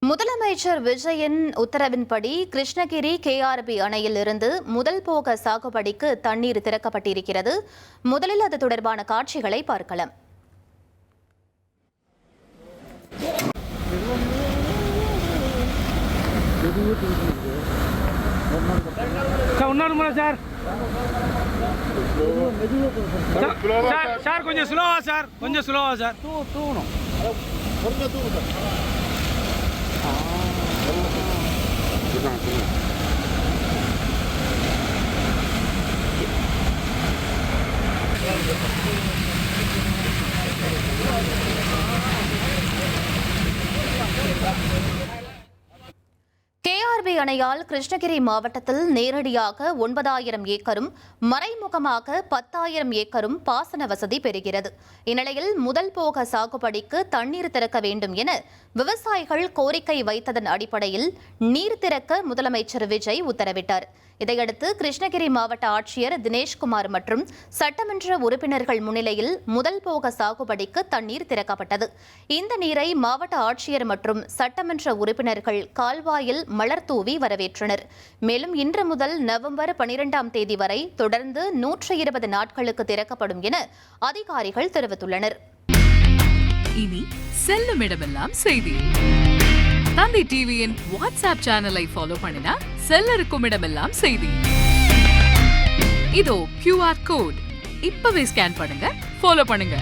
முதலமைச்சர் விஜயன் உத்தரவின்படி கிருஷ்ணகிரி கேஆர்பி அணையில் இருந்து முதல் போக சாகுபடிக்கு தண்ணீர் திறக்கப்பட்டிருக்கிறது. முதலில் அது தொடர்பான காட்சிகளை பார்க்கலாம். கொஞ்சம் ஸ்லோவா சார், கொஞ்சம் ஸ்லோவா சார். கேஆர்பி அணையால் கிருஷ்ணகிரி மாவட்டத்தில் நேரடியாக 9,000 ஏக்கரும் மறைமுகமாக 10,000 ஏக்கரும் பாசன வசதி பெறுகிறது. இந்நிலையில் முதல் போக சாகுபடிக்கு தண்ணீர் திறக்க வேண்டும் என விவசாயிகள் கோரிக்கை வைத்ததன் அடிப்படையில் நீர் திறக்க முதலமைச்சர் விஜய் உத்தரவிட்டார். இதையடுத்து கிருஷ்ணகிரி மாவட்ட ஆட்சியர் தினேஷ்குமார் மற்றும் சட்டமன்ற உறுப்பினர்கள் முன்னிலையில் முதல் போக சாகுபடிக்கு தண்ணீர் திறக்கப்பட்டது. இந்த நீரை மாவட்ட ஆட்சியர் மற்றும் சட்டமன்ற உறுப்பினர்கள் கால்வாயில் மலர் தூவி வரவேற்றனர். மேலும் இன்று முதல் நவம்பர் 12ஆம் தேதி வரை தொடர்ந்து 120 நாட்களுக்கு திறக்கப்படும் என அதிகாரிகள் தெரிவித்துள்ளனர். இனி செல்லும் இடமெல்லாம் செய்தி. தந்தை டிவியின் வாட்ஸ்அப் சேனலை ஃபாலோ பண்ணினா செல்லருக்கும் இடமெல்லாம் செய்தி. இதோ QR கோட் இப்பவே ஸ்கேன் பண்ணுங்க, ஃபாலோ பண்ணுங்க.